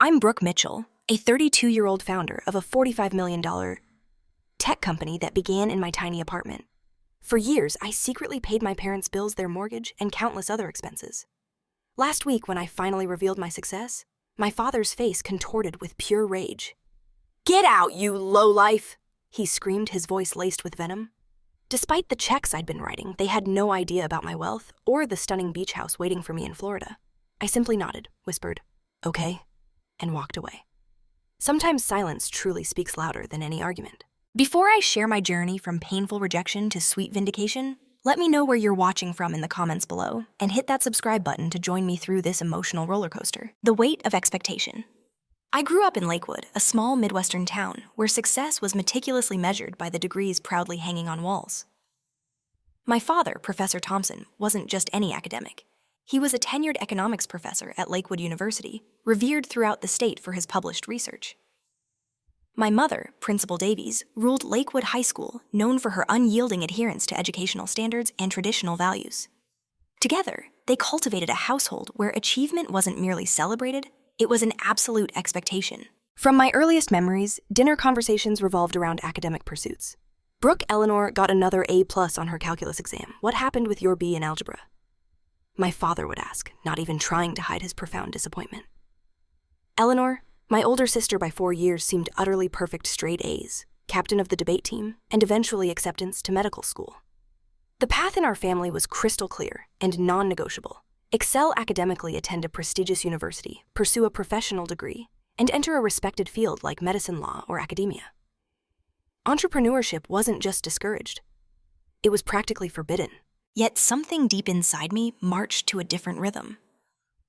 I'm Brooke Mitchell, a 32-year-old founder of a $45 million tech company that began in my tiny apartment. For years, I secretly paid my parents' bills, their mortgage, and countless other expenses. Last week, when I finally revealed my success, my father's face contorted with pure rage. "Get out, you lowlife!" he screamed, his voice laced with venom. Despite the checks I'd been writing, they had no idea about my wealth or the stunning beach house waiting for me in Florida. I simply nodded, whispered, "Okay," and walked away. Sometimes silence truly speaks louder than any argument. Before I share my journey from painful rejection to sweet vindication, let me know where you're watching from in the comments below, and hit that subscribe button to join me through this emotional roller coaster. The weight of expectation. I grew up in Lakewood, a small Midwestern town where success was meticulously measured by the degrees proudly hanging on walls. My father, Professor Thompson, wasn't just any academic. He was a tenured economics professor at Lakewood University, revered throughout the state for his published research. My mother, Principal Davies, ruled Lakewood High School, known for her unyielding adherence to educational standards and traditional values. Together, they cultivated a household where achievement wasn't merely celebrated, it was an absolute expectation. From my earliest memories, dinner conversations revolved around academic pursuits. "Brooke Eleanor got another A+ on her calculus exam. What happened with your B in algebra?" My father would ask, not even trying to hide his profound disappointment. "Eleanor, my older sister by 4 years, seemed utterly perfect straight A's, captain of the debate team, and eventually acceptance to medical school." The path in our family was crystal clear and non-negotiable. Excel academically, attend a prestigious university, pursue a professional degree, and enter a respected field like medicine, law, or academia. Entrepreneurship wasn't just discouraged. It was practically forbidden. Yet something deep inside me marched to a different rhythm.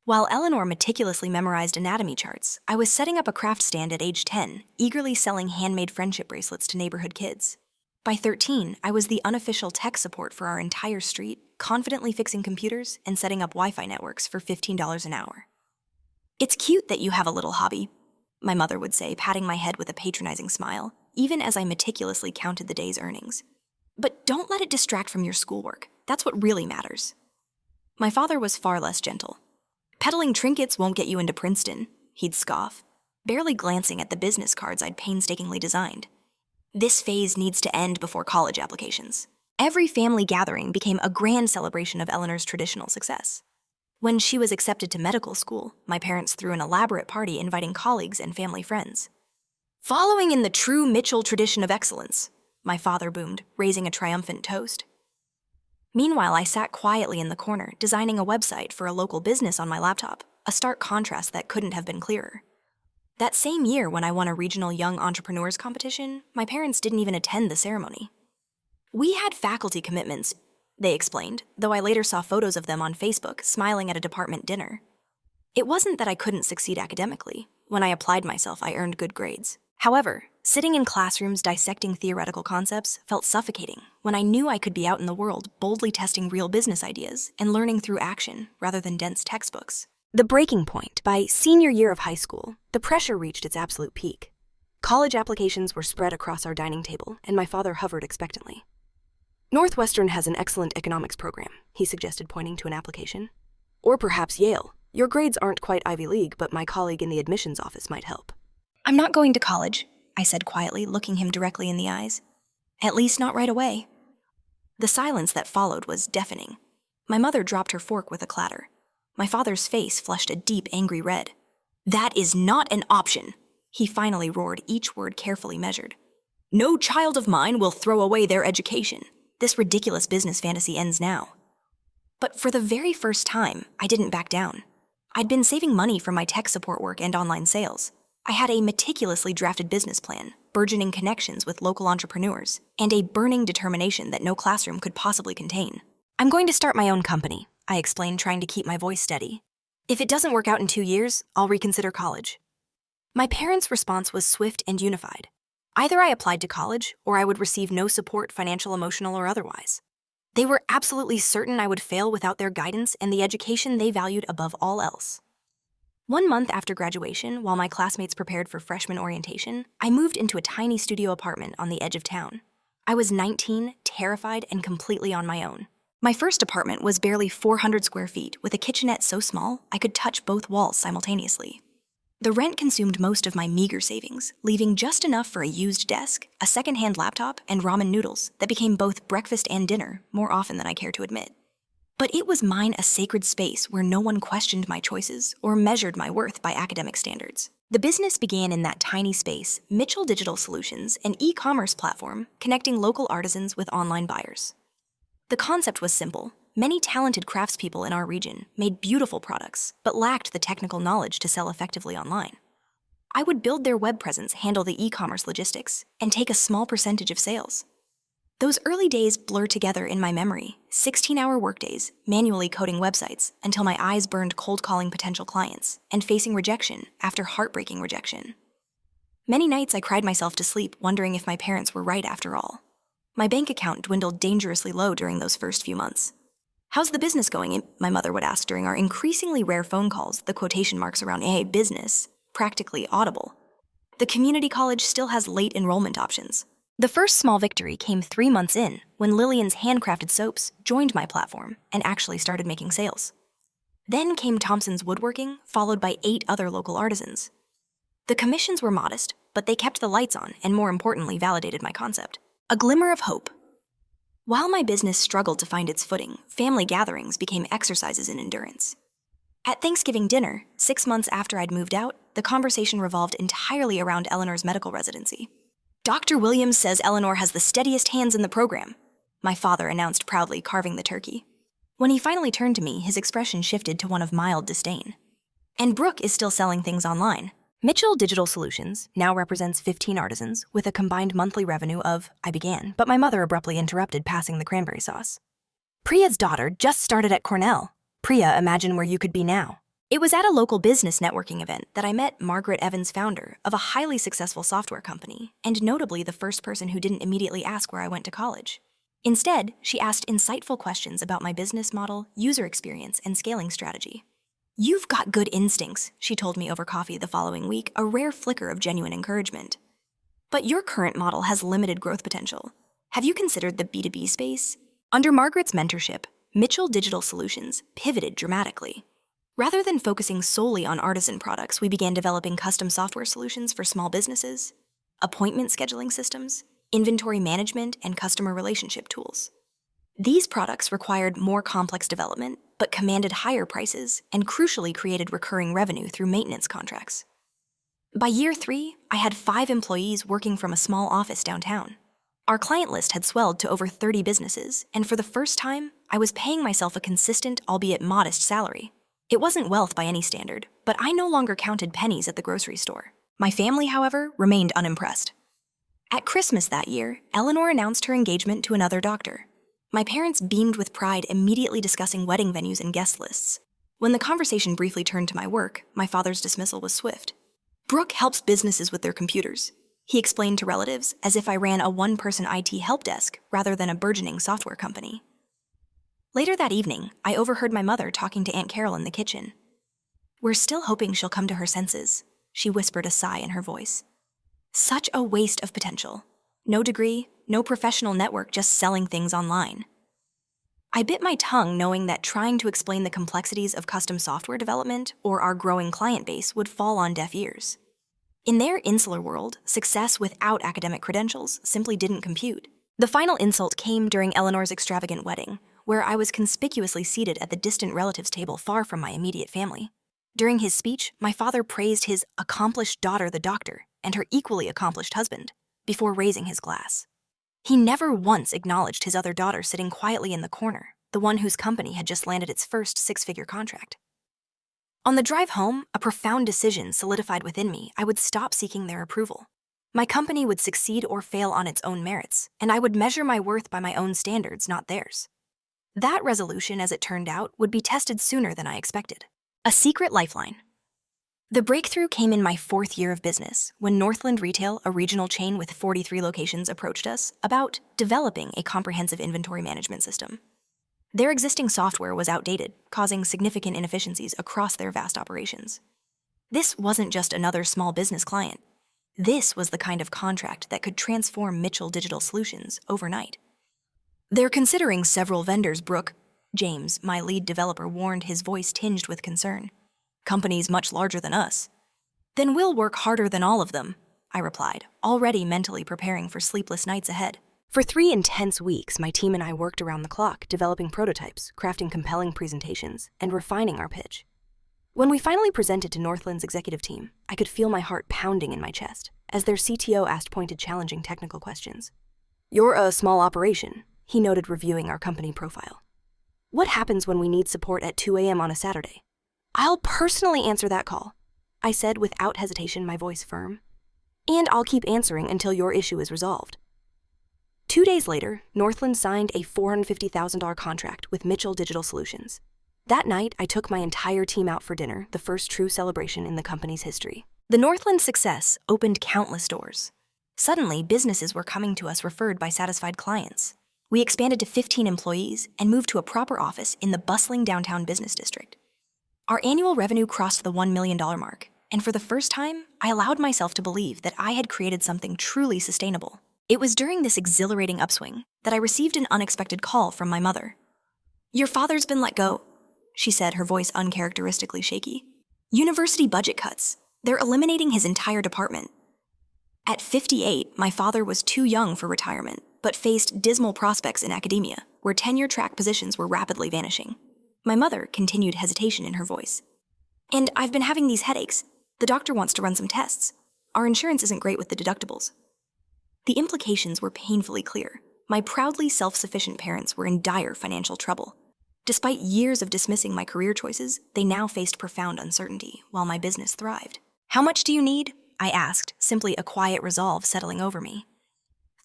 While Eleanor meticulously memorized anatomy charts, I was setting up a craft stand at age 10, eagerly selling handmade friendship bracelets to neighborhood kids. By 13, I was the unofficial tech support for our entire street, confidently fixing computers and setting up Wi-Fi networks for $15 an hour. "It's cute that you have a little hobby," my mother would say, patting my head with a patronizing smile, even as I meticulously counted the day's earnings. "But don't let it distract from your schoolwork. That's what really matters." My father was far less gentle. "Peddling trinkets won't get you into Princeton," he'd scoff, barely glancing at the business cards I'd painstakingly designed. "This phase needs to end before college applications." Every family gathering became a grand celebration of Eleanor's traditional success. When she was accepted to medical school, my parents threw an elaborate party inviting colleagues and family friends. "Following in the true Mitchell tradition of excellence," my father boomed, raising a triumphant toast. Meanwhile, I sat quietly in the corner, designing a website for a local business on my laptop, a stark contrast that couldn't have been clearer. That same year, when I won a regional Young Entrepreneurs competition, my parents didn't even attend the ceremony. "We had faculty commitments," they explained, though I later saw photos of them on Facebook, smiling at a department dinner. It wasn't that I couldn't succeed academically. When I applied myself, I earned good grades. However, sitting in classrooms dissecting theoretical concepts felt suffocating when I knew I could be out in the world boldly testing real business ideas and learning through action rather than dense textbooks. The breaking point, by senior year of high school, the pressure reached its absolute peak. College applications were spread across our dining table, and my father hovered expectantly. "Northwestern has an excellent economics program," he suggested, pointing to an application. "Or perhaps Yale. Your grades aren't quite Ivy League, but my colleague in the admissions office might help." "I'm not going to college," I said quietly, looking him directly in the eyes. "At least not right away." The silence that followed was deafening. My mother dropped her fork with a clatter. My father's face flushed a deep, angry red. "That is not an option," he finally roared, each word carefully measured. "No child of mine will throw away their education. This ridiculous business fantasy ends now." But for the very first time, I didn't back down. I'd been saving money from my tech support work and online sales. I had a meticulously drafted business plan, burgeoning connections with local entrepreneurs, and a burning determination that no classroom could possibly contain. "I'm going to start my own company," I explained, trying to keep my voice steady. "If it doesn't work out in 2 years, I'll reconsider college." My parents' response was swift and unified. Either I applied to college, or I would receive no support, financial, emotional, or otherwise. They were absolutely certain I would fail without their guidance and the education they valued above all else. 1 month after graduation, while my classmates prepared for freshman orientation, I moved into a tiny studio apartment on the edge of town. I was 19, terrified, and completely on my own. My first apartment was barely 400 square feet, with a kitchenette so small I could touch both walls simultaneously. The rent consumed most of my meager savings, leaving just enough for a used desk, a second-hand laptop, and ramen noodles that became both breakfast and dinner more often than I care to admit. But it was mine a sacred space where no one questioned my choices or measured my worth by academic standards. The business began in that tiny space, Mitchell Digital Solutions, an e-commerce platform connecting local artisans with online buyers. The concept was simple. Many talented craftspeople in our region made beautiful products, but lacked the technical knowledge to sell effectively online. I would build their web presence, handle the e-commerce logistics, and take a small percentage of sales. Those early days blur together in my memory, 16-hour workdays, manually coding websites until my eyes burned cold calling potential clients and facing rejection after heartbreaking rejection. Many nights I cried myself to sleep wondering if my parents were right after all. My bank account dwindled dangerously low during those first few months. "How's the business going?" my mother would ask during our increasingly rare phone calls, the quotation marks around "a business" practically audible. The community college still has late enrollment options. The first small victory came 3 months in when Lillian's handcrafted soaps joined my platform and actually started making sales. Then came Thompson's woodworking, followed by 8 other local artisans. The commissions were modest, but they kept the lights on and, more importantly, validated my concept. A glimmer of hope. While my business struggled to find its footing, family gatherings became exercises in endurance. At Thanksgiving dinner, 6 months after I'd moved out, the conversation revolved entirely around Eleanor's medical residency. "Dr. Williams says Eleanor has the steadiest hands in the program," my father announced proudly, carving the turkey. When he finally turned to me, his expression shifted to one of mild disdain. "And Brooke is still selling things online." Mitchell Digital Solutions now represents 15 artisans with a combined monthly revenue of, I began, but my mother abruptly interrupted, passing the cranberry sauce. "Priya's daughter just started at Cornell. Priya, imagine where you could be now." It was at a local business networking event that I met Margaret Evans, founder of a highly successful software company, and notably the first person who didn't immediately ask where I went to college. Instead, she asked insightful questions about my business model, user experience, and scaling strategy. "You've got good instincts," she told me over coffee the following week, a rare flicker of genuine encouragement. "But your current model has limited growth potential. Have you considered the B2B space?" Under Margaret's mentorship, Mitchell Digital Solutions pivoted dramatically. Rather than focusing solely on artisan products, we began developing custom software solutions for small businesses, appointment scheduling systems, inventory management, and customer relationship tools. These products required more complex development, but commanded higher prices and crucially created recurring revenue through maintenance contracts. By year 3, I had 5 employees working from a small office downtown. Our client list had swelled to over 30 businesses, and for the first time, I was paying myself a consistent, albeit modest, salary. It wasn't wealth by any standard, but I no longer counted pennies at the grocery store. My family, however, remained unimpressed. At Christmas that year, Eleanor announced her engagement to another doctor. My parents beamed with pride, immediately discussing wedding venues and guest lists. When the conversation briefly turned to my work, my father's dismissal was swift. "Brooke helps businesses with their computers," he explained to relatives, as if I ran a one-person IT help desk rather than a burgeoning software company. Later that evening, I overheard my mother talking to Aunt Carol in the kitchen. "We're still hoping she'll come to her senses," she whispered, a sigh in her voice. Such a waste of potential. No degree, no professional network, just selling things online. I bit my tongue knowing that trying to explain the complexities of custom software development or our growing client base would fall on deaf ears. In their insular world, success without academic credentials simply didn't compute. The final insult came during Eleanor's extravagant wedding, where I was conspicuously seated at the distant relatives' table far from my immediate family. During his speech, my father praised his accomplished daughter, the doctor, and her equally accomplished husband, before raising his glass. He never once acknowledged his other daughter sitting quietly in the corner, the one whose company had just landed its first 6-figure contract. On the drive home, a profound decision solidified within me. I would stop seeking their approval. My company would succeed or fail on its own merits, and I would measure my worth by my own standards, not theirs. That resolution, as it turned out, would be tested sooner than I expected. A secret lifeline. The breakthrough came in my 4th year of business, when Northland Retail, a regional chain with 43 locations, approached us about developing a comprehensive inventory management system. Their existing software was outdated, causing significant inefficiencies across their vast operations. This wasn't just another small business client. This was the kind of contract that could transform Mitchell Digital Solutions overnight. "They're considering several vendors, Brooke," James, my lead developer, warned, his voice tinged with concern. "Companies much larger than us." Then we'll work harder than all of them, I replied, already mentally preparing for sleepless nights ahead. For 3 intense weeks, my team and I worked around the clock, developing prototypes, crafting compelling presentations, and refining our pitch. When we finally presented to Northland's executive team, I could feel my heart pounding in my chest as their CTO asked pointed, challenging technical questions. "You're a small operation," he noted, reviewing our company profile. "What happens when we need support at 2 a.m. on a Saturday?" "I'll personally answer that call," I said without hesitation, my voice firm. "And I'll keep answering until your issue is resolved." 2 days later, Northland signed a $450,000 contract with Mitchell Digital Solutions. That night, I took my entire team out for dinner, the first true celebration in the company's history. The Northland success opened countless doors. Suddenly, businesses were coming to us referred by satisfied clients. We expanded to 15 employees and moved to a proper office in the bustling downtown business district. Our annual revenue crossed the $1 million mark, and for the first time, I allowed myself to believe that I had created something truly sustainable. It was during this exhilarating upswing that I received an unexpected call from my mother. "Your father's been let go," she said, her voice uncharacteristically shaky. "University budget cuts. They're eliminating his entire department." At 58, my father was too young for retirement, but faced dismal prospects in academia, where tenure-track positions were rapidly vanishing. My mother continued hesitation in her voice. "And I've been having these headaches. The doctor wants to run some tests. Our insurance isn't great with the deductibles." The implications were painfully clear. My proudly self-sufficient parents were in dire financial trouble. Despite years of dismissing my career choices, they now faced profound uncertainty, while my business thrived. "How much do you need?" I asked, simply a quiet resolve settling over me.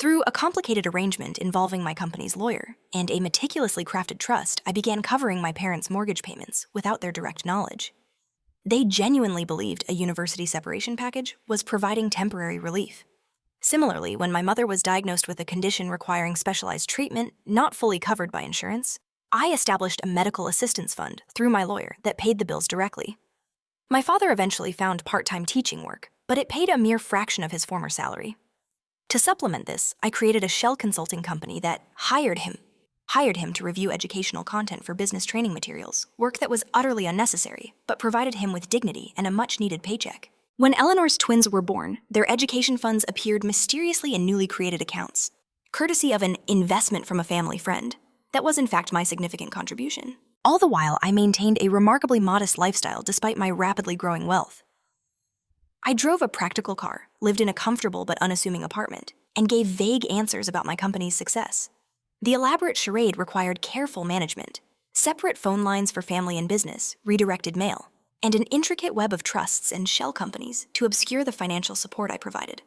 Through a complicated arrangement involving my company's lawyer and a meticulously crafted trust, I began covering my parents' mortgage payments without their direct knowledge. They genuinely believed a university separation package was providing temporary relief. Similarly, when my mother was diagnosed with a condition requiring specialized treatment not fully covered by insurance, I established a medical assistance fund through my lawyer that paid the bills directly. My father eventually found part-time teaching work, but it paid a mere fraction of his former salary. To supplement this, I created a shell consulting company that hired him to review educational content for business training materials, work that was utterly unnecessary, but provided him with dignity and a much-needed paycheck. When Eleanor's twins were born, their education funds appeared mysteriously in newly created accounts, courtesy of an investment from a family friend. That was in fact my significant contribution. All the while, I maintained a remarkably modest lifestyle despite my rapidly growing wealth. I drove a practical car, lived in a comfortable but unassuming apartment, and gave vague answers about my company's success. The elaborate charade required careful management, separate phone lines for family and business, redirected mail, and an intricate web of trusts and shell companies to obscure the financial support I provided.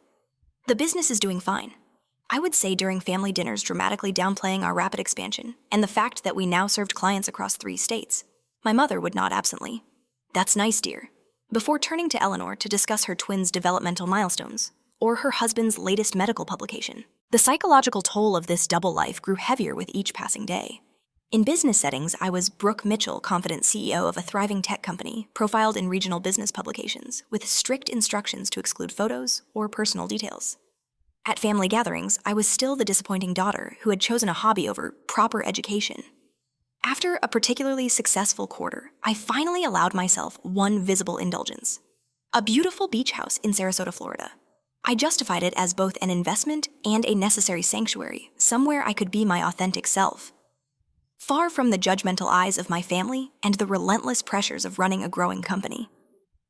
The business is doing fine. I would say during family dinners dramatically downplaying our rapid expansion and the fact that we now served clients across 3 states. My mother would nod absently. "That's nice, dear," before turning to Eleanor to discuss her twins' developmental milestones or her husband's latest medical publication. The psychological toll of this double life grew heavier with each passing day. In business settings, I was Brooke Mitchell, confident CEO of a thriving tech company, profiled in regional business publications, with strict instructions to exclude photos or personal details. At family gatherings, I was still the disappointing daughter who had chosen a hobby over proper education. After a particularly successful quarter, I finally allowed myself one visible indulgence: a beautiful beach house in Sarasota, Florida. I justified it as both an investment and a necessary sanctuary, somewhere I could be my authentic self. Far from the judgmental eyes of my family and the relentless pressures of running a growing company.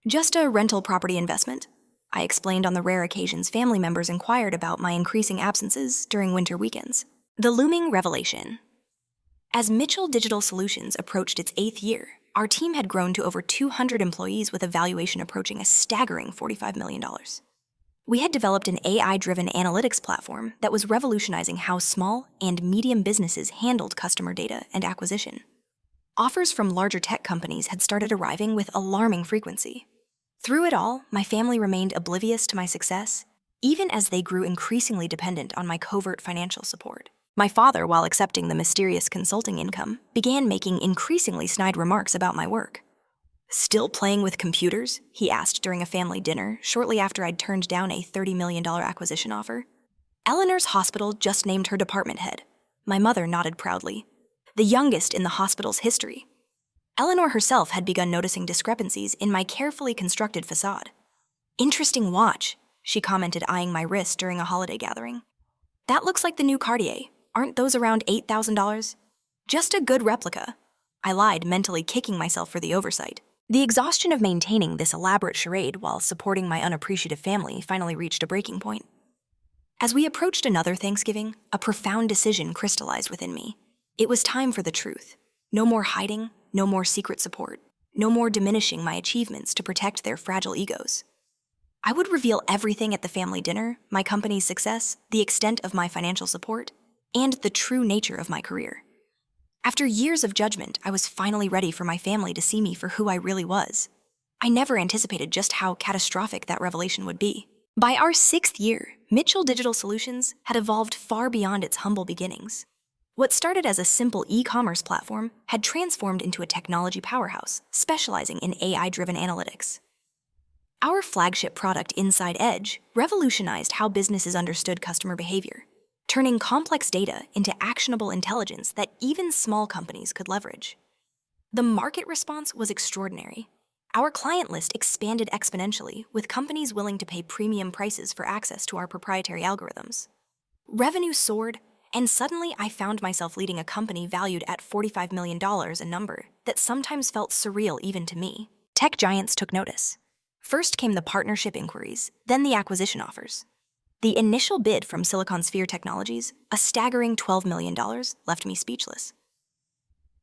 "Just a rental property investment," I explained on the rare occasions family members inquired about my increasing absences during winter weekends. The looming revelation. As Mitchell Digital Solutions approached its 8th year, our team had grown to over 200 employees with a valuation approaching a staggering $45 million. We had developed an AI-driven analytics platform that was revolutionizing how small and medium businesses handled customer data and acquisition. Offers from larger tech companies had started arriving with alarming frequency. Through it all, my family remained oblivious to my success, even as they grew increasingly dependent on my covert financial support. My father, while accepting the mysterious consulting income, began making increasingly snide remarks about my work. "Still playing with computers?" he asked during a family dinner shortly after I'd turned down a $30 million acquisition offer. Eleanor's hospital just named her department head. My mother nodded proudly. The youngest in the hospital's history. Eleanor herself had begun noticing discrepancies in my carefully constructed facade. "Interesting watch," she commented, eyeing my wrist during a holiday gathering. "That looks like the new Cartier. Aren't those around $8,000? "Just a good replica," I lied, mentally kicking myself for the oversight. The exhaustion of maintaining this elaborate charade while supporting my unappreciative family finally reached a breaking point. As we approached another Thanksgiving, a profound decision crystallized within me. It was time for the truth. No more hiding, no more secret support, no more diminishing my achievements to protect their fragile egos. I would reveal everything at the family dinner: my company's success, the extent of my financial support, and the true nature of my career. After years of judgment, I was finally ready for my family to see me for who I really was. I never anticipated just how catastrophic that revelation would be. By our 6th year, Mitchell Digital Solutions had evolved far beyond its humble beginnings. What started as a simple e-commerce platform had transformed into a technology powerhouse specializing in AI-driven analytics. Our flagship product, Inside Edge, revolutionized how businesses understood customer behavior, turning complex data into actionable intelligence that even small companies could leverage. The market response was extraordinary. Our client list expanded exponentially, with companies willing to pay premium prices for access to our proprietary algorithms. Revenue soared, and suddenly I found myself leading a company valued at $45 million, a number that sometimes felt surreal even to me. Tech giants took notice. First came the partnership inquiries, then the acquisition offers. The initial bid from Silicon Sphere Technologies, a staggering $12 million, left me speechless.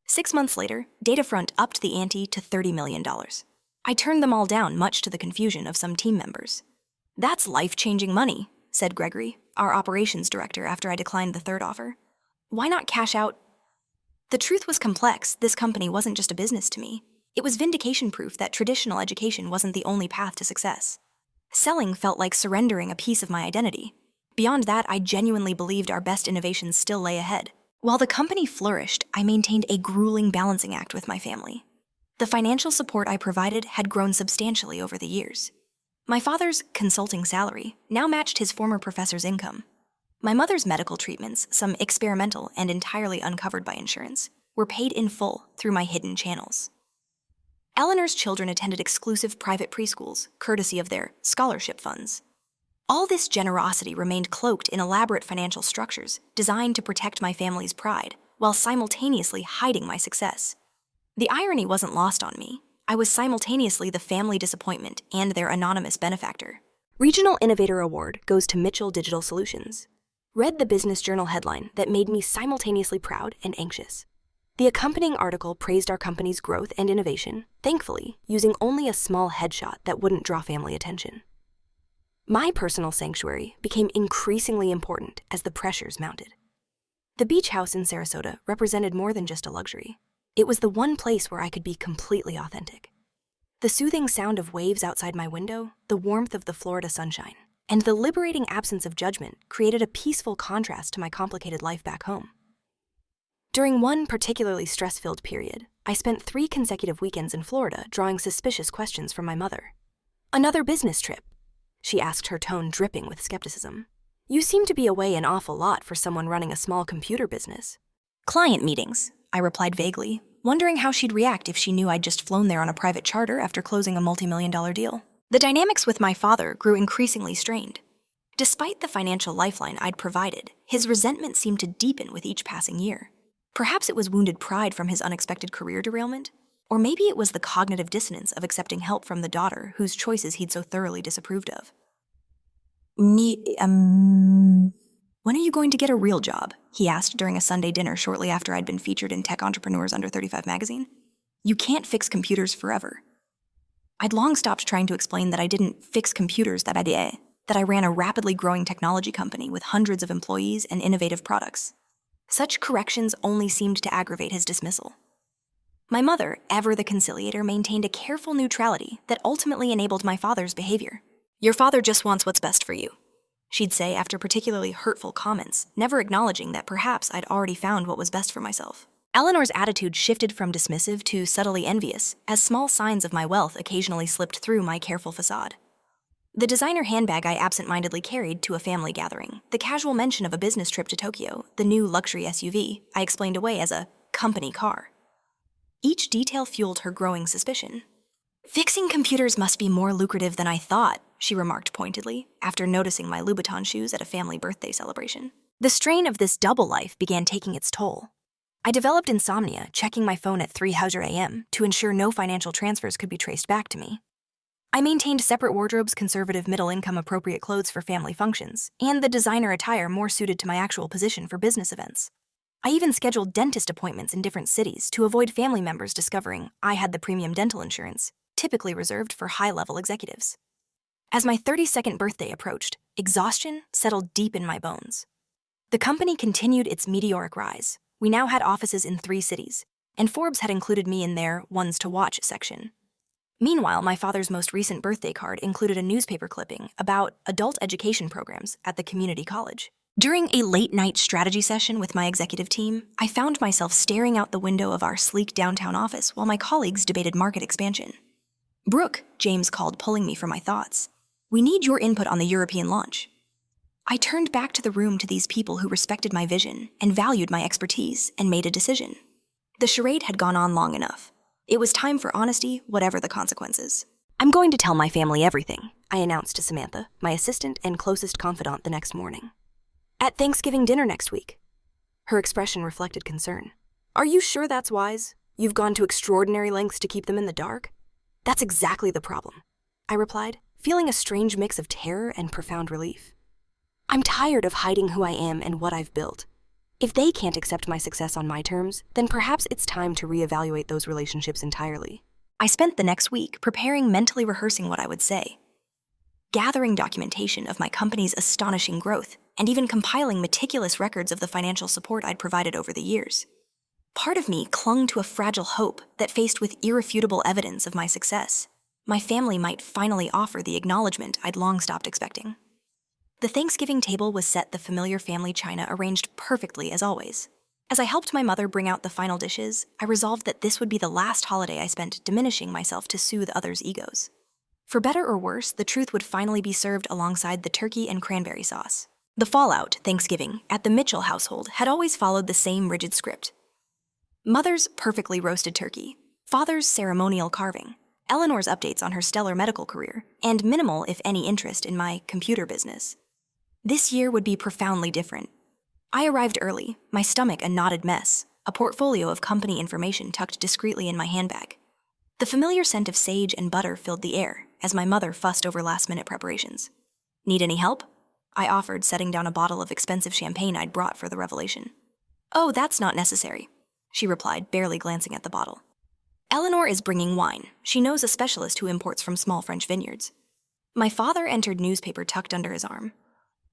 6 months later, Datafront upped the ante to $30 million. I turned them all down, much to the confusion of some team members. "That's life-changing money," said Gregory, our operations director, after I declined the third offer. "Why not cash out?" The truth was complex. This company wasn't just a business to me. It was vindication proof that traditional education wasn't the only path to success. Selling felt like surrendering a piece of my identity. Beyond that, I genuinely believed our best innovations still lay ahead. While the company flourished, I maintained a grueling balancing act with my family. The financial support I provided had grown substantially over the years. My father's consulting salary now matched his former professor's income. My mother's medical treatments, some experimental and entirely uncovered by insurance, were paid in full through my hidden channels. Eleanor's children attended exclusive private preschools, courtesy of their scholarship funds. All this generosity remained cloaked in elaborate financial structures designed to protect my family's pride, while simultaneously hiding my success. The irony wasn't lost on me. I was simultaneously the family disappointment and their anonymous benefactor. Regional Innovator Award goes to Mitchell Digital Solutions. Read the Business Journal headline that made me simultaneously proud and anxious. The accompanying article praised our company's growth and innovation, thankfully, using only a small headshot that wouldn't draw family attention. My personal sanctuary became increasingly important as the pressures mounted. The beach house in Sarasota represented more than just a luxury. It was the one place where I could be completely authentic. The soothing sound of waves outside my window, the warmth of the Florida sunshine, and the liberating absence of judgment created a peaceful contrast to my complicated life back home. During one particularly stress-filled period, I spent 3 consecutive weekends in Florida drawing suspicious questions from my mother. "Another business trip?" she asked, her tone dripping with skepticism. "You seem to be away an awful lot for someone running a small computer business." "Client meetings," I replied vaguely, wondering how she'd react if she knew I'd just flown there on a private charter after closing a multi-million-dollar deal. The dynamics with my father grew increasingly strained. Despite the financial lifeline I'd provided, his resentment seemed to deepen with each passing year. Perhaps it was wounded pride from his unexpected career derailment, or maybe it was the cognitive dissonance of accepting help from the daughter whose choices he'd so thoroughly disapproved of. When are you going to get a real job?" he asked during a Sunday dinner shortly after I'd been featured in Tech Entrepreneurs Under 35 magazine. "You can't fix computers forever." I'd long stopped trying to explain that I didn't fix computers, that I ran a rapidly growing technology company with hundreds of employees and innovative products. Such corrections only seemed to aggravate his dismissal. My mother, ever the conciliator, maintained a careful neutrality that ultimately enabled my father's behavior. "Your father just wants what's best for you," she'd say after particularly hurtful comments, never acknowledging that perhaps I'd already found what was best for myself. Eleanor's attitude shifted from dismissive to subtly envious, as small signs of my wealth occasionally slipped through my careful facade. The designer handbag I absent-mindedly carried to a family gathering, the casual mention of a business trip to Tokyo, the new luxury SUV I explained away as a company car. Each detail fueled her growing suspicion. Fixing computers must be more lucrative than I thought, she remarked pointedly, after noticing my Louboutin shoes at a family birthday celebration. The strain of this double life began taking its toll. I developed insomnia, checking my phone at 3:00 a.m. to ensure no financial transfers could be traced back to me. I maintained separate wardrobes, conservative middle-income appropriate clothes for family functions, and the designer attire more suited to my actual position for business events. I even scheduled dentist appointments in different cities to avoid family members discovering I had the premium dental insurance, typically reserved for high-level executives. As my 32nd birthday approached, exhaustion settled deep in my bones. The company continued its meteoric rise. We now had offices in 3 cities, and Forbes had included me in their Ones to Watch section. Meanwhile, my father's most recent birthday card included a newspaper clipping about adult education programs at the community college. During a late-night strategy session with my executive team, I found myself staring out the window of our sleek downtown office while my colleagues debated market expansion. "Brooke," James called, pulling me from my thoughts. "We need your input on the European launch." I turned back to the room to these people who respected my vision and valued my expertise and made a decision. The charade had gone on long enough. It was time for honesty, whatever the consequences. "I'm going to tell my family everything," I announced to Samantha, my assistant and closest confidant, the next morning. "At Thanksgiving dinner next week." Her expression reflected concern. "Are you sure that's wise? You've gone to extraordinary lengths to keep them in the dark?" "That's exactly the problem," I replied, feeling a strange mix of terror and profound relief. "I'm tired of hiding who I am and what I've built. If they can't accept my success on my terms, then perhaps it's time to reevaluate those relationships entirely." I spent the next week preparing, mentally rehearsing what I would say, gathering documentation of my company's astonishing growth, and even compiling meticulous records of the financial support I'd provided over the years. Part of me clung to a fragile hope that, faced with irrefutable evidence of my success, my family might finally offer the acknowledgement I'd long stopped expecting. The Thanksgiving table was set, the familiar family china arranged perfectly as always. As I helped my mother bring out the final dishes, I resolved that this would be the last holiday I spent diminishing myself to soothe others' egos. For better or worse, the truth would finally be served alongside the turkey and cranberry sauce. The fallout, Thanksgiving, at the Mitchell household had always followed the same rigid script. Mother's perfectly roasted turkey, father's ceremonial carving, Eleanor's updates on her stellar medical career, and minimal, if any, interest in my computer business. This year would be profoundly different. I arrived early, my stomach a knotted mess, a portfolio of company information tucked discreetly in my handbag. The familiar scent of sage and butter filled the air as my mother fussed over last-minute preparations. "Need any help?" I offered, setting down a bottle of expensive champagne I'd brought for the revelation. "Oh, that's not necessary," she replied, barely glancing at the bottle. "Eleanor is bringing wine. She knows a specialist who imports from small French vineyards." My father entered, newspaper tucked under his arm.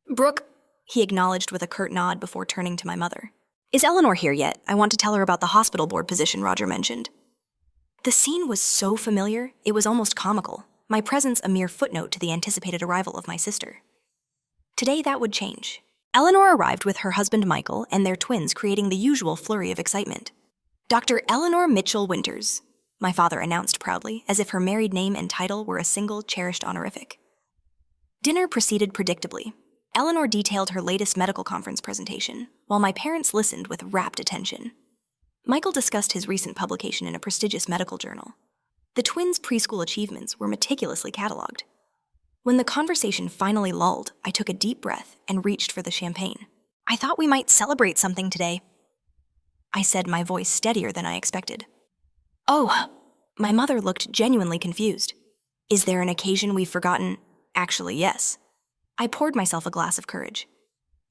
"Brooke," he acknowledged with a curt nod before turning to my mother. "Is Eleanor here yet? I want to tell her about the hospital board position Roger mentioned." The scene was so familiar, it was almost comical, my presence a mere footnote to the anticipated arrival of my sister. Today that would change. Eleanor arrived with her husband Michael and their twins, creating the usual flurry of excitement. "Dr. Eleanor Mitchell Winters," my father announced proudly, as if her married name and title were a single, cherished honorific. Dinner proceeded predictably. Eleanor detailed her latest medical conference presentation, while my parents listened with rapt attention. Michael discussed his recent publication in a prestigious medical journal. The twins' preschool achievements were meticulously cataloged. When the conversation finally lulled, I took a deep breath and reached for the champagne. "I thought we might celebrate something today," I said, my voice steadier than I expected. "Oh," my mother looked genuinely confused. "Is there an occasion we've forgotten?" "Actually, yes." I poured myself a glass of courage.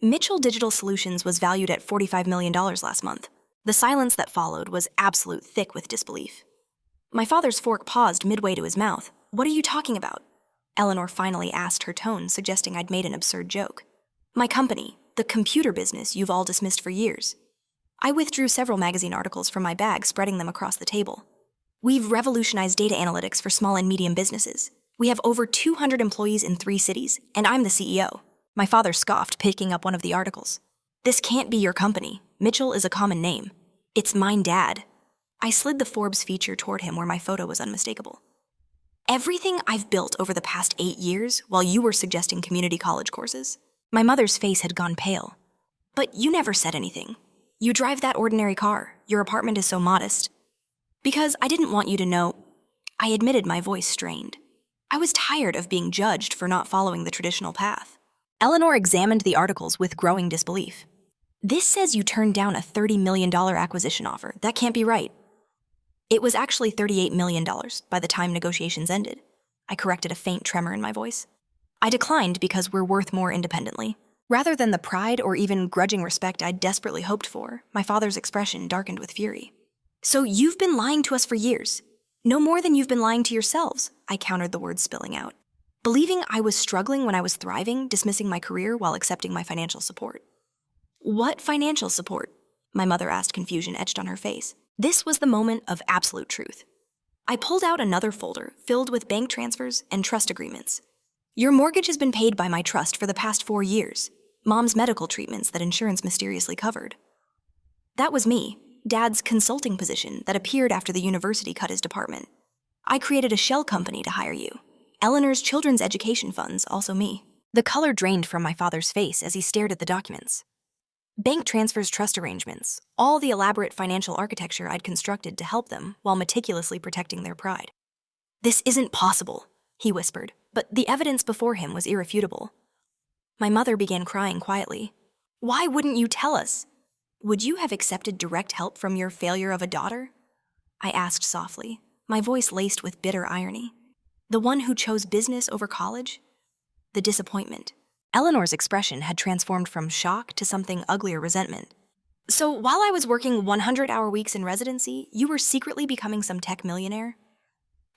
Mitchell Digital Solutions was valued at $45 million last month. The silence that followed was absolute, thick with disbelief. My father's fork paused midway to his mouth. "What are you talking about?" Eleanor finally asked, her tone suggesting I'd made an absurd joke. "My company, the computer business you've all dismissed for years." I withdrew several magazine articles from my bag, spreading them across the table. "We've revolutionized data analytics for small and medium businesses. We have over 200 employees in 3 cities, and I'm the CEO. My father scoffed, picking up one of the articles. "This can't be your company. Mitchell is a common name. It's mine, Dad." I slid the Forbes feature toward him where my photo was unmistakable. "Everything I've built over the past 8 years while you were suggesting community college courses." My mother's face had gone pale. "But you never said anything. You drive that ordinary car. Your apartment is so modest." "Because I didn't want you to know." I admitted, my voice strained. I was tired of being judged for not following the traditional path. Eleanor examined the articles with growing disbelief. This says you turned down a $30 million acquisition offer. That can't be right. It was actually $38 million by the time negotiations ended. I corrected, a faint tremor in my voice. I declined because we're worth more independently. Rather than the pride or even grudging respect I'd desperately hoped for, my father's expression darkened with fury. So you've been lying to us for years. No more than you've been lying to yourselves, I countered, the words spilling out. Believing I was struggling when I was thriving, dismissing my career while accepting my financial support. What financial support? My mother asked, confusion etched on her face. This was the moment of absolute truth. I pulled out another folder filled with bank transfers and trust agreements. Your mortgage has been paid by my trust for the past 4 years. Mom's medical treatments that insurance mysteriously covered. That was me, Dad's consulting position that appeared after the university cut his department. I created a shell company to hire you. Eleanor's children's education funds, also me. The color drained from my father's face as he stared at the documents. Bank transfers, trust arrangements, all the elaborate financial architecture I'd constructed to help them while meticulously protecting their pride. This isn't possible, he whispered, but the evidence before him was irrefutable. My mother began crying quietly. Why wouldn't you tell us? Would you have accepted direct help from your failure of a daughter? I asked softly, my voice laced with bitter irony. The one who chose business over college? The disappointment. Eleanor's expression had transformed from shock to something uglier, resentment. So while I was working 100-hour weeks in residency, you were secretly becoming some tech millionaire?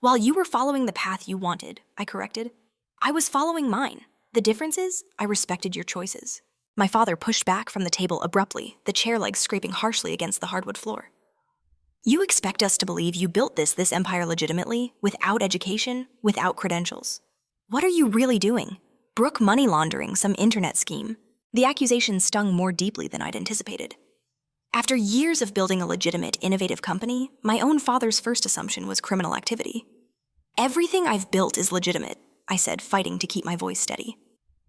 While you were following the path you wanted, I corrected, I was following mine. The difference is, I respected your choices. My father pushed back from the table abruptly, the chair legs scraping harshly against the hardwood floor. You expect us to believe you built this empire legitimately, without education, without credentials. What are you really doing? Brooke money laundering, some internet scheme. The accusation stung more deeply than I'd anticipated. After years of building a legitimate, innovative company, my own father's first assumption was criminal activity. Everything I've built is legitimate, I said, fighting to keep my voice steady.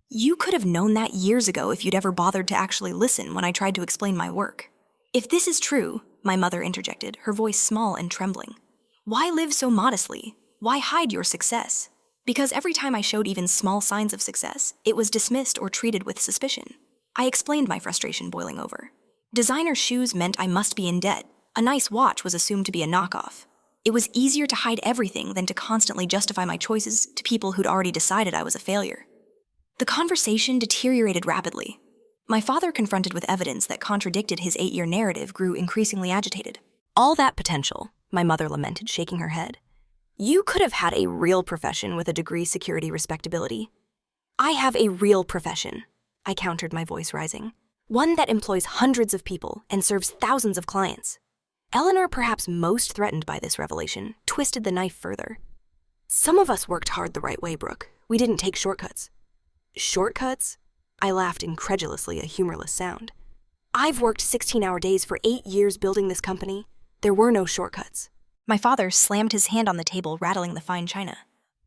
You could have known that years ago if you'd ever bothered to actually listen when I tried to explain my work. If this is true, my mother interjected, her voice small and trembling, why live so modestly? Why hide your success? Because every time I showed even small signs of success, it was dismissed or treated with suspicion. I explained my frustration boiling over. Designer shoes meant I must be in debt. A nice watch was assumed to be a knockoff. It was easier to hide everything than to constantly justify my choices to people who'd already decided I was a failure. The conversation deteriorated rapidly. My father, confronted with evidence that contradicted his 8-year narrative, grew increasingly agitated. All that potential, my mother lamented, shaking her head. You could have had a real profession with a degree, security, respectability. I have a real profession, I countered, my voice rising. One that employs hundreds of people and serves thousands of clients. Eleanor, perhaps most threatened by this revelation, twisted the knife further. Some of us worked hard the right way, Brooke. We didn't take shortcuts. Shortcuts? I laughed incredulously, a humorless sound. I've worked 16-hour days for 8 years building this company. There were no shortcuts. My father slammed his hand on the table, rattling the fine china.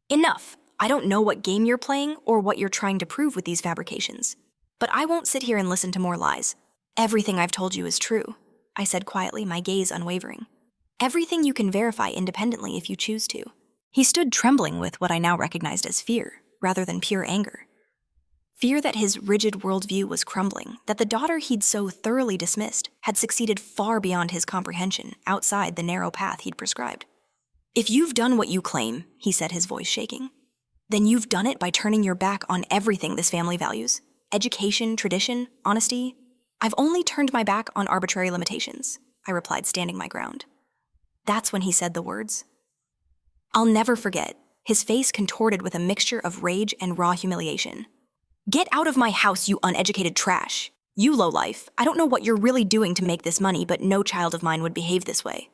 Enough! I don't know what game you're playing or what you're trying to prove with these fabrications. But I won't sit here and listen to more lies. Everything I've told you is true, I said quietly, my gaze unwavering. Everything you can verify independently if you choose to. He stood trembling with what I now recognized as fear, rather than pure anger. Fear that his rigid worldview was crumbling, that the daughter he'd so thoroughly dismissed had succeeded far beyond his comprehension, outside the narrow path he'd prescribed. If you've done what you claim, he said, his voice shaking, then you've done it by turning your back on everything this family values. Education, tradition, honesty. I've only turned my back on arbitrary limitations, I replied, standing my ground. That's when he said the words. I'll never forget, his face contorted with a mixture of rage and raw humiliation. Get out of my house, you uneducated trash. You lowlife. I don't know what you're really doing to make this money, but no child of mine would behave this way.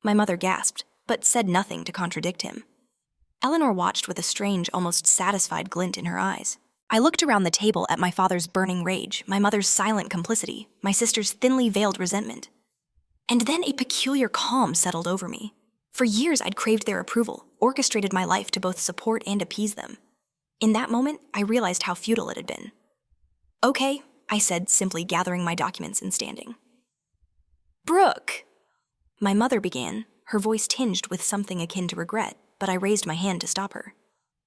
My mother gasped, but said nothing to contradict him. Eleanor watched with a strange, almost satisfied glint in her eyes. I looked around the table at my father's burning rage, my mother's silent complicity, my sister's thinly veiled resentment. And then a peculiar calm settled over me. For years I'd craved their approval, orchestrated my life to both support and appease them. In that moment, I realized how futile it had been. Okay, I said, simply gathering my documents and standing. Brooke, my mother began, her voice tinged with something akin to regret, but I raised my hand to stop her.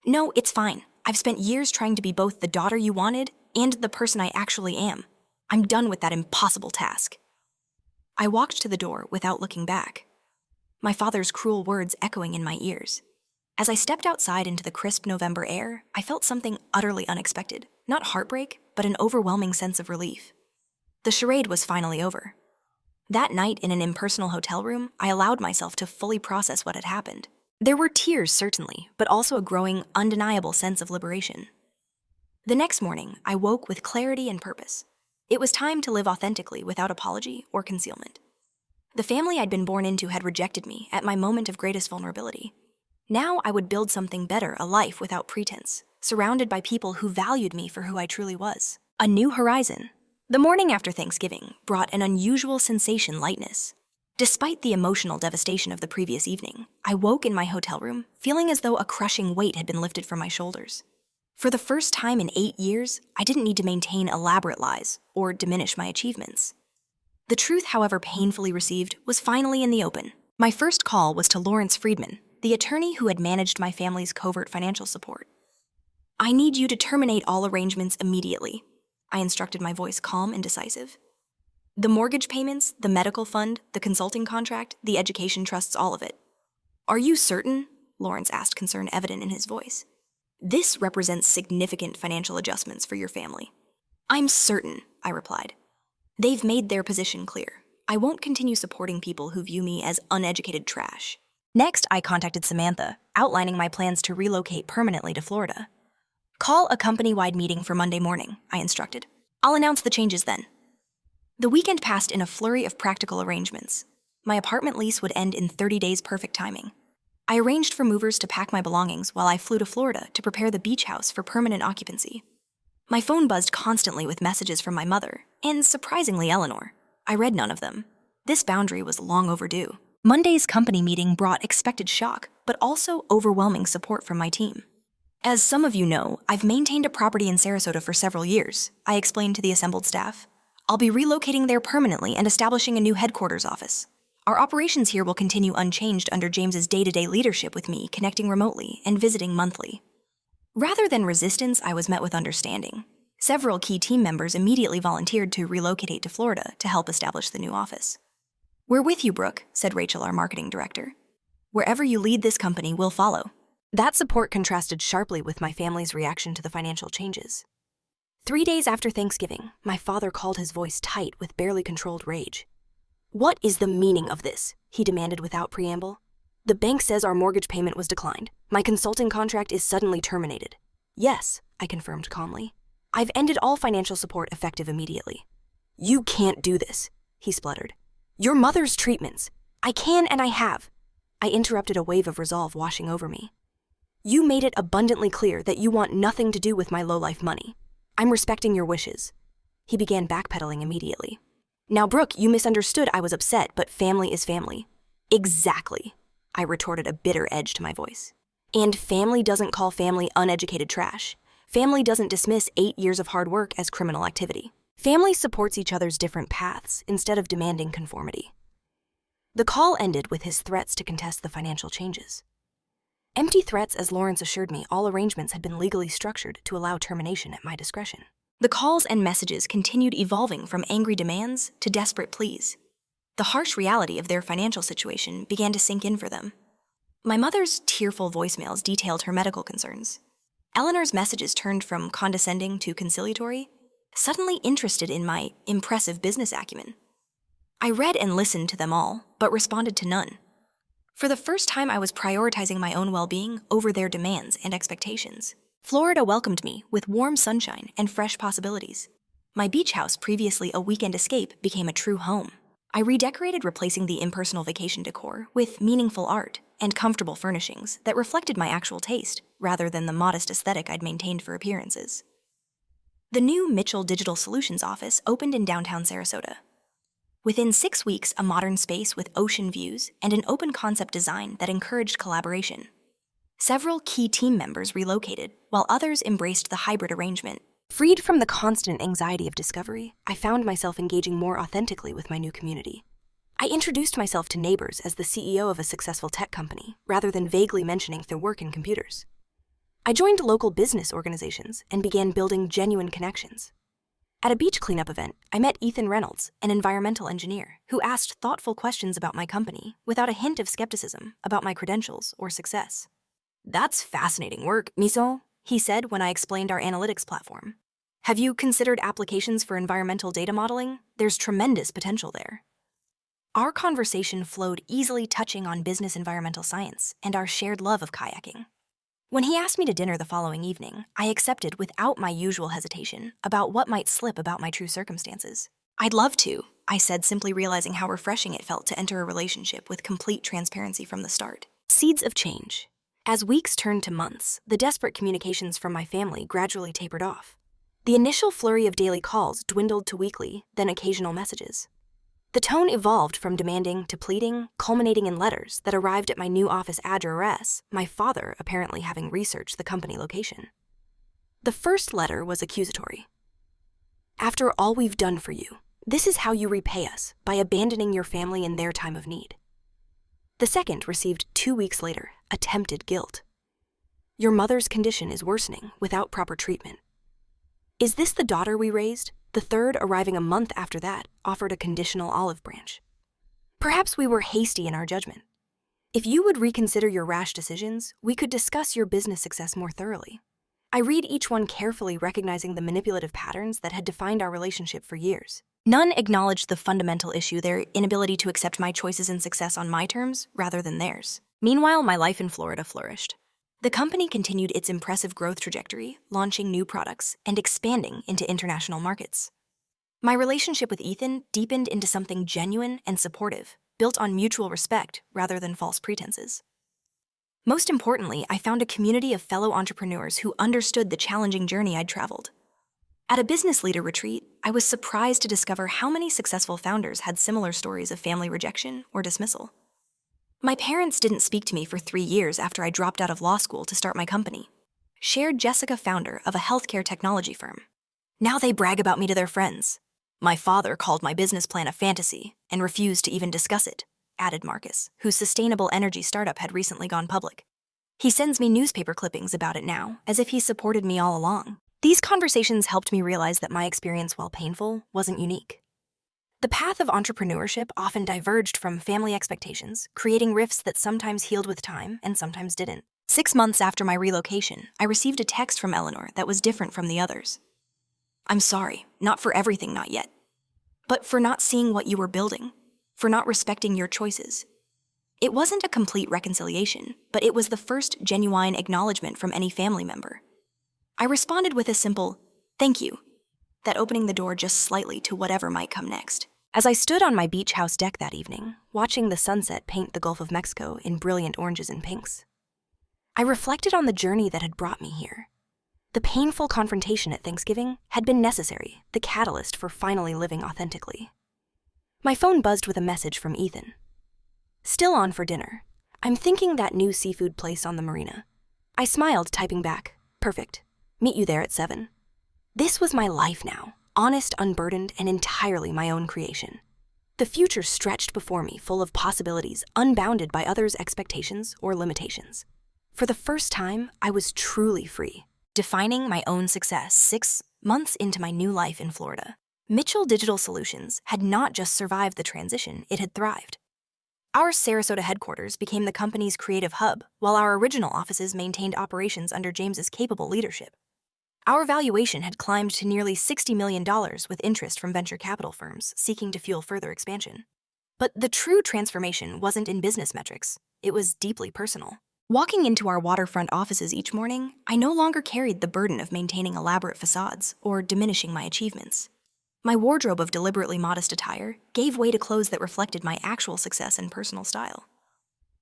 No, it's fine. I've spent years trying to be both the daughter you wanted and the person I actually am. I'm done with that impossible task. I walked to the door without looking back, my father's cruel words echoing in my ears. As I stepped outside into the crisp November air, I felt something utterly unexpected. Not heartbreak, but an overwhelming sense of relief. The charade was finally over. That night in an impersonal hotel room, I allowed myself to fully process what had happened. There were tears, certainly, but also a growing, undeniable sense of liberation. The next morning, I woke with clarity and purpose. It was time to live authentically without apology or concealment. The family I'd been born into had rejected me at my moment of greatest vulnerability. Now I would build something better, a life without pretense, surrounded by people who valued me for who I truly was. A new horizon. The morning after Thanksgiving brought an unusual sensation lightness. Despite the emotional devastation of the previous evening, I woke in my hotel room feeling as though a crushing weight had been lifted from my shoulders. For the first time in 8 years, I didn't need to maintain elaborate lies or diminish my achievements. The truth, however painfully received, was finally in the open. My first call was to Lawrence Friedman, the attorney who had managed my family's covert financial support. I need you to terminate all arrangements immediately, I instructed, my voice calm and decisive. The mortgage payments, the medical fund, the consulting contract, the education trusts, all of it. Are you certain? Lawrence asked, concern evident in his voice. This represents significant financial adjustments for your family. I'm certain, I replied. They've made their position clear. I won't continue supporting people who view me as uneducated trash. Next, I contacted Samantha, outlining my plans to relocate permanently to Florida. Call a company-wide meeting for Monday morning, I instructed. I'll announce the changes then. The weekend passed in a flurry of practical arrangements. My apartment lease would end in 30 days, perfect timing. I arranged for movers to pack my belongings while I flew to Florida to prepare the beach house for permanent occupancy. My phone buzzed constantly with messages from my mother, and surprisingly Eleanor. I read none of them. This boundary was long overdue. Monday's company meeting brought expected shock, but also overwhelming support from my team. As some of you know, I've maintained a property in Sarasota for several years, I explained to the assembled staff. I'll be relocating there permanently and establishing a new headquarters office. Our operations here will continue unchanged under James's day-to-day leadership, with me connecting remotely and visiting monthly. Rather than resistance, I was met with understanding. Several key team members immediately volunteered to relocate to Florida to help establish the new office. We're with you, Brooke, said Rachel, our marketing director. Wherever you lead this company, we'll follow. That support contrasted sharply with my family's reaction to the financial changes. 3 days after Thanksgiving, my father called, his voice tight with barely controlled rage. What is the meaning of this? He demanded without preamble. The bank says our mortgage payment was declined. My consulting contract is suddenly terminated. Yes, I confirmed calmly. I've ended all financial support effective immediately. You can't do this, he spluttered. Your mother's treatments. I can and I have. I interrupted, a wave of resolve washing over me. You made it abundantly clear that you want nothing to do with my low-life money. I'm respecting your wishes. He began backpedaling immediately. Now, Brooke, you misunderstood. I was upset, but family is family. Exactly, I retorted, a bitter edge to my voice. And family doesn't call family uneducated trash. Family doesn't dismiss 8 years of hard work as criminal activity. Family supports each other's different paths instead of demanding conformity. The call ended with his threats to contest the financial changes. Empty threats, as Lawrence assured me all arrangements had been legally structured to allow termination at my discretion. The calls and messages continued evolving from angry demands to desperate pleas. The harsh reality of their financial situation began to sink in for them. My mother's tearful voicemails detailed her medical concerns. Eleanor's messages turned from condescending to conciliatory, suddenly interested in my impressive business acumen. I read and listened to them all, but responded to none. For the first time, I was prioritizing my own well-being over their demands and expectations. Florida welcomed me with warm sunshine and fresh possibilities. My beach house, previously a weekend escape, became a true home. I redecorated, replacing the impersonal vacation decor with meaningful art and comfortable furnishings that reflected my actual taste, rather than the modest aesthetic I'd maintained for appearances. The new Mitchell Digital Solutions office opened in downtown Sarasota. Within 6 weeks, a modern space with ocean views and an open concept design that encouraged collaboration. Several key team members relocated, while others embraced the hybrid arrangement. Freed from the constant anxiety of discovery, I found myself engaging more authentically with my new community. I introduced myself to neighbors as the CEO of a successful tech company, rather than vaguely mentioning their work in computers. I joined local business organizations and began building genuine connections. At a beach cleanup event, I met Ethan Reynolds, an environmental engineer, who asked thoughtful questions about my company without a hint of skepticism about my credentials or success. "That's fascinating work, Miso," he said when I explained our analytics platform. "Have you considered applications for environmental data modeling? There's tremendous potential there." Our conversation flowed easily, touching on business environmental science and our shared love of kayaking. When he asked me to dinner the following evening, I accepted without my usual hesitation about what might slip about my true circumstances. "I'd love to," I said, simply realizing how refreshing it felt to enter a relationship with complete transparency from the start. Seeds of change. As weeks turned to months, the desperate communications from my family gradually tapered off. The initial flurry of daily calls dwindled to weekly, then occasional messages. The tone evolved from demanding to pleading, culminating in letters that arrived at my new office address, my father apparently having researched the company location. The first letter was accusatory. "After all we've done for you, this is how you repay us, by abandoning your family in their time of need." The second, received 2 weeks later, attempted guilt. "Your mother's condition is worsening without proper treatment." "Is this the daughter we raised?" The third, arriving a month after that, offered a conditional olive branch. "Perhaps we were hasty in our judgment. If you would reconsider your rash decisions, we could discuss your business success more thoroughly." I read each one carefully, recognizing the manipulative patterns that had defined our relationship for years. None acknowledged the fundamental issue, their inability to accept my choices and success on my terms rather than theirs. Meanwhile, my life in Florida flourished. The company continued its impressive growth trajectory, launching new products and expanding into international markets. My relationship with Ethan deepened into something genuine and supportive, built on mutual respect rather than false pretenses. Most importantly, I found a community of fellow entrepreneurs who understood the challenging journey I'd traveled. At a business leader retreat, I was surprised to discover how many successful founders had similar stories of family rejection or dismissal. My parents didn't speak to me for 3 years after I dropped out of law school to start my company, shared Jessica, founder of a healthcare technology firm. Now they brag about me to their friends. "My father called my business plan a fantasy and refused to even discuss it," added Marcus, whose sustainable energy startup had recently gone public. "He sends me newspaper clippings about it now, as if he supported me all along." These conversations helped me realize that my experience, while painful, wasn't unique. The path of entrepreneurship often diverged from family expectations, creating rifts that sometimes healed with time and sometimes didn't. 6 months after my relocation, I received a text from Eleanor that was different from the others. "I'm sorry, not for everything, not yet, but for not seeing what you were building, for not respecting your choices." It wasn't a complete reconciliation, but it was the first genuine acknowledgement from any family member. I responded with a simple, "Thank you," that opening the door just slightly to whatever might come next. As I stood on my beach house deck that evening, watching the sunset paint the Gulf of Mexico in brilliant oranges and pinks, I reflected on the journey that had brought me here. The painful confrontation at Thanksgiving had been necessary, the catalyst for finally living authentically. My phone buzzed with a message from Ethan. "Still on for dinner. I'm thinking that new seafood place on the marina." I smiled, typing back, "Perfect. Meet you there at 7. This was my life now, honest, unburdened, and entirely my own creation. The future stretched before me, full of possibilities, unbounded by others' expectations or limitations. For the first time, I was truly free, defining my own success 6 months into my new life in Florida. Mitchell Digital Solutions had not just survived the transition, it had thrived. Our Sarasota headquarters became the company's creative hub, while our original offices maintained operations under James's capable leadership. Our valuation had climbed to nearly $60 million, with interest from venture capital firms seeking to fuel further expansion. But the true transformation wasn't in business metrics. It was deeply personal. Walking into our waterfront offices each morning, I no longer carried the burden of maintaining elaborate facades or diminishing my achievements. My wardrobe of deliberately modest attire gave way to clothes that reflected my actual success and personal style.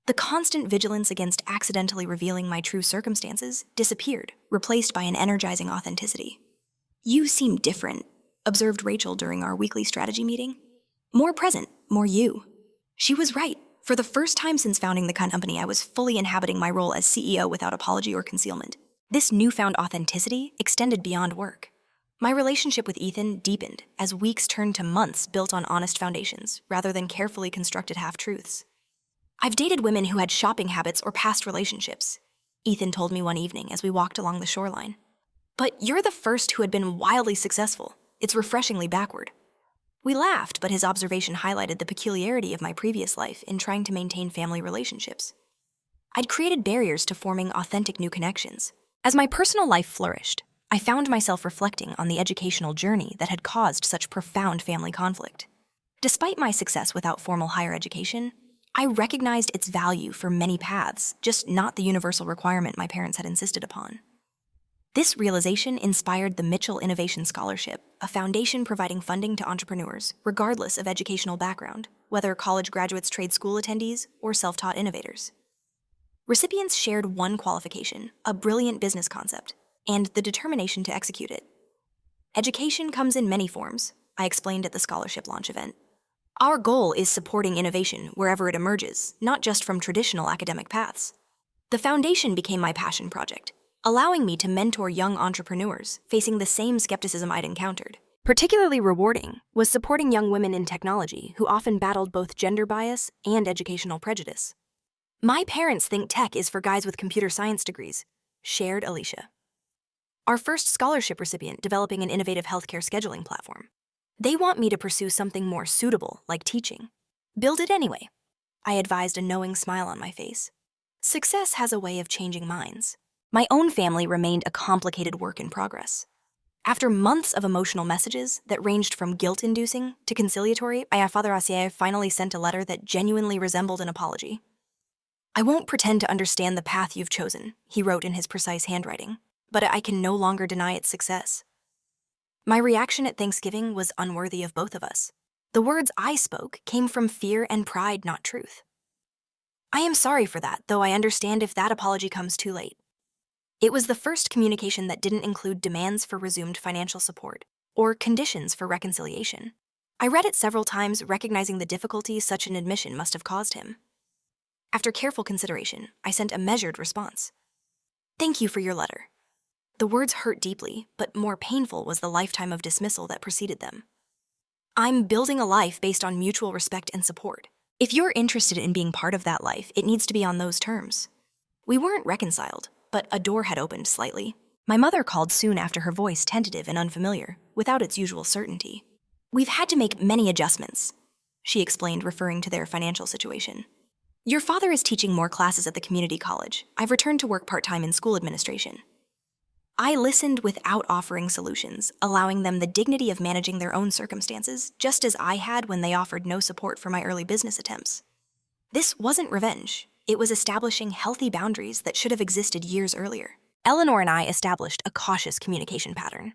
The constant vigilance against accidentally revealing my true circumstances disappeared, replaced by an energizing authenticity. "You seem different," observed Rachel during our weekly strategy meeting. "More present, more you." She was right. For the first time since founding the company, I was fully inhabiting my role as CEO without apology or concealment. This newfound authenticity extended beyond work. My relationship with Ethan deepened as weeks turned to months built on honest foundations rather than carefully constructed half-truths. I've dated women who had shopping habits or past relationships, Ethan told me one evening as we walked along the shoreline. But you're the first who had been wildly successful. It's refreshingly backward. We laughed, but his observation highlighted the peculiarity of my previous life in trying to maintain family relationships. I'd created barriers to forming authentic new connections. As my personal life flourished, I found myself reflecting on the educational journey that had caused such profound family conflict. Despite my success without formal higher education, I recognized its value for many paths, just not the universal requirement my parents had insisted upon. This realization inspired the Mitchell Innovation Scholarship, a foundation providing funding to entrepreneurs, regardless of educational background, whether college graduates, trade school attendees, or self-taught innovators. Recipients shared one qualification, a brilliant business concept, and the determination to execute it. Education comes in many forms, I explained at the scholarship launch event. Our goal is supporting innovation wherever it emerges, not just from traditional academic paths. The foundation became my passion project, allowing me to mentor young entrepreneurs facing the same skepticism I'd encountered. Particularly rewarding was supporting young women in technology who often battled both gender bias and educational prejudice. My parents think tech is for guys with computer science degrees, shared Alicia, our first scholarship recipient developing an innovative healthcare scheduling platform. They want me to pursue something more suitable, like teaching. Build it anyway, I advised, a knowing smile on my face. Success has a way of changing minds. My own family remained a complicated work in progress. After months of emotional messages that ranged from guilt-inducing to conciliatory, Father Asier finally sent a letter that genuinely resembled an apology. I won't pretend to understand the path you've chosen, he wrote in his precise handwriting, but I can no longer deny its success. My reaction at Thanksgiving was unworthy of both of us. The words I spoke came from fear and pride, not truth. I am sorry for that, though I understand if that apology comes too late. It was the first communication that didn't include demands for resumed financial support or conditions for reconciliation. I read it several times, recognizing the difficulty such an admission must have caused him. After careful consideration, I sent a measured response. Thank you for your letter. The words hurt deeply, but more painful was the lifetime of dismissal that preceded them. I'm building a life based on mutual respect and support. If you're interested in being part of that life, it needs to be on those terms. We weren't reconciled, but a door had opened slightly. My mother called soon after, her voice tentative and unfamiliar, without its usual certainty. We've had to make many adjustments, she explained, referring to their financial situation. Your father is teaching more classes at the community college. I've returned to work part-time in school administration. I listened without offering solutions, allowing them the dignity of managing their own circumstances, just as I had when they offered no support for my early business attempts. This wasn't revenge. It was establishing healthy boundaries that should have existed years earlier. Eleanor and I established a cautious communication pattern.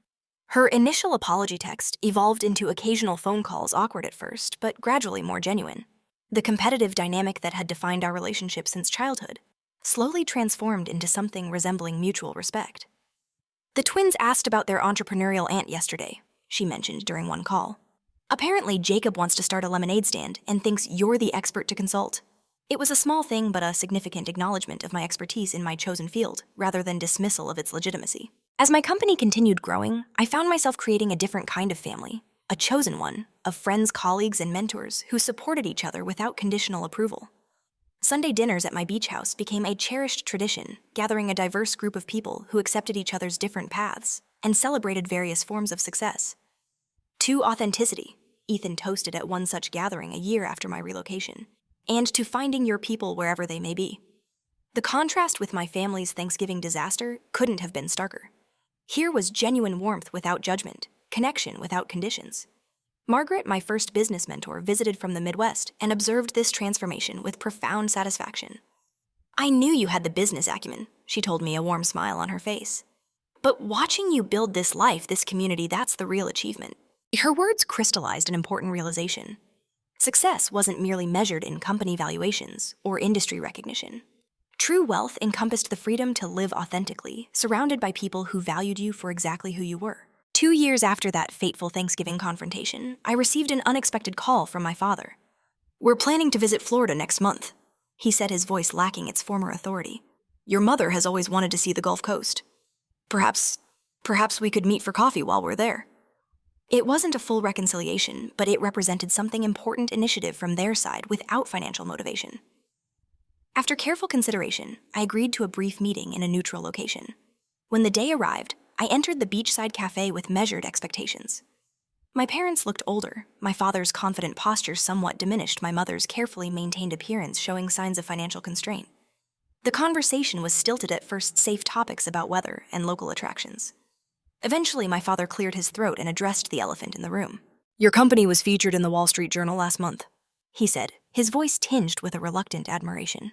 Her initial apology text evolved into occasional phone calls, awkward at first, but gradually more genuine. The competitive dynamic that had defined our relationship since childhood slowly transformed into something resembling mutual respect. The twins asked about their entrepreneurial aunt yesterday, she mentioned during one call. Apparently, Jacob wants to start a lemonade stand and thinks you're the expert to consult. It was a small thing, but a significant acknowledgement of my expertise in my chosen field, rather than dismissal of its legitimacy. As my company continued growing, I found myself creating a different kind of family, a chosen one, of friends, colleagues, and mentors who supported each other without conditional approval. Sunday dinners at my beach house became a cherished tradition, gathering a diverse group of people who accepted each other's different paths and celebrated various forms of success. To authenticity, Ethan toasted at one such gathering a year after my relocation, and to finding your people wherever they may be. The contrast with my family's Thanksgiving disaster couldn't have been starker. Here was genuine warmth without judgment, connection without conditions. Margaret, my first business mentor, visited from the Midwest and observed this transformation with profound satisfaction. I knew you had the business acumen, she told me, a warm smile on her face. But watching you build this life, this community, that's the real achievement. Her words crystallized an important realization. Success wasn't merely measured in company valuations or industry recognition. True wealth encompassed the freedom to live authentically, surrounded by people who valued you for exactly who you were. 2 years after that fateful Thanksgiving confrontation, I received an unexpected call from my father. We're planning to visit Florida next month, he said, his voice lacking its former authority. Your mother has always wanted to see the Gulf Coast. Perhaps Perhaps we could meet for coffee while we're there. It wasn't a full reconciliation, but it represented something important initiative from their side without financial motivation. After careful consideration, I agreed to a brief meeting in a neutral location. When the day arrived, I entered the beachside cafe with measured expectations. My parents looked older, my father's confident posture somewhat diminished my mother's carefully maintained appearance showing signs of financial constraint. The conversation was stilted at first, safe topics about weather and local attractions. Eventually, my father cleared his throat and addressed the elephant in the room. "Your company was featured in the Wall Street Journal last month," he said, his voice tinged with a reluctant admiration.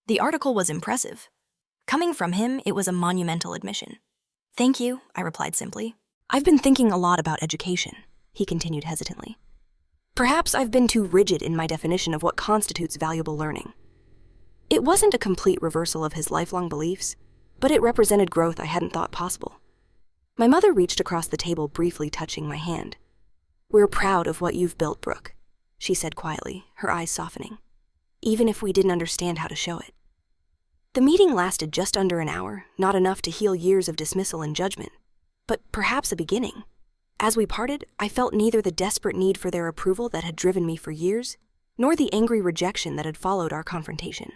The article was impressive. Coming from him, it was a monumental admission. "Thank you," I replied simply. "I've been thinking a lot about education," he continued hesitantly. "Perhaps I've been too rigid in my definition of what constitutes valuable learning." It wasn't a complete reversal of his lifelong beliefs, but it represented growth I hadn't thought possible. My mother reached across the table, briefly touching my hand. "We're proud of what you've built, Brooke," she said quietly, her eyes softening, "even if we didn't understand how to show it." The meeting lasted just under an hour, not enough to heal years of dismissal and judgment, but perhaps a beginning. As we parted, I felt neither the desperate need for their approval that had driven me for years, nor the angry rejection that had followed our confrontation.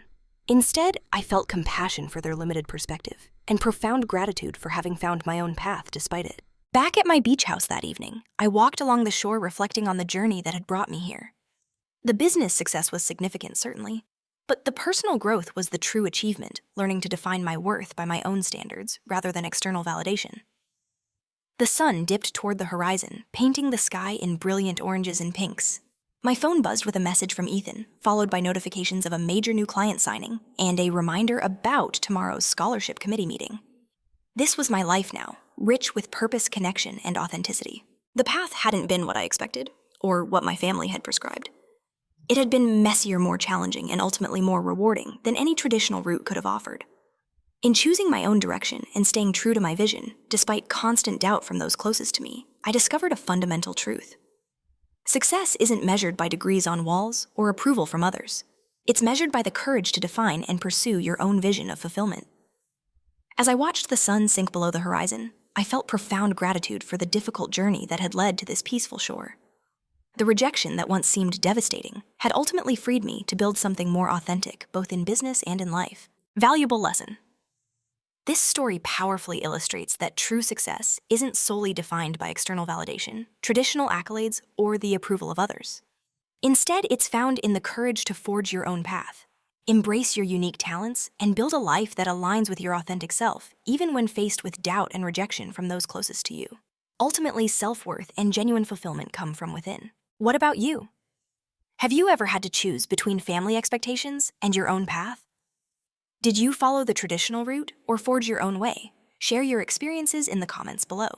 Instead, I felt compassion for their limited perspective and profound gratitude for having found my own path despite it. Back at my beach house that evening, I walked along the shore reflecting on the journey that had brought me here. The business success was significant, certainly, but the personal growth was the true achievement, learning to define my worth by my own standards rather than external validation. The sun dipped toward the horizon, painting the sky in brilliant oranges and pinks. My phone buzzed with a message from Ethan, followed by notifications of a major new client signing and a reminder about tomorrow's scholarship committee meeting. This was my life now, rich with purpose, connection, and authenticity. The path hadn't been what I expected, or what my family had prescribed. It had been messier, more challenging, and ultimately more rewarding than any traditional route could have offered. In choosing my own direction and staying true to my vision, despite constant doubt from those closest to me, I discovered a fundamental truth. Success isn't measured by degrees on walls or approval from others. It's measured by the courage to define and pursue your own vision of fulfillment. As I watched the sun sink below the horizon, I felt profound gratitude for the difficult journey that had led to this peaceful shore. The rejection that once seemed devastating had ultimately freed me to build something more authentic, both in business and in life. Valuable lesson. This story powerfully illustrates that true success isn't solely defined by external validation, traditional accolades, or the approval of others. Instead, it's found in the courage to forge your own path, embrace your unique talents, and build a life that aligns with your authentic self, even when faced with doubt and rejection from those closest to you. Ultimately, self-worth and genuine fulfillment come from within. What about you? Have you ever had to choose between family expectations and your own path? Did you follow the traditional route or forge your own way? Share your experiences in the comments below.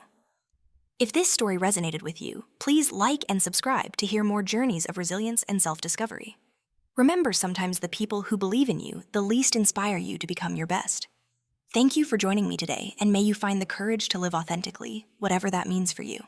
If this story resonated with you, please like and subscribe to hear more journeys of resilience and self-discovery. Remember, sometimes the people who believe in you the least inspire you to become your best. Thank you for joining me today, and may you find the courage to live authentically, whatever that means for you.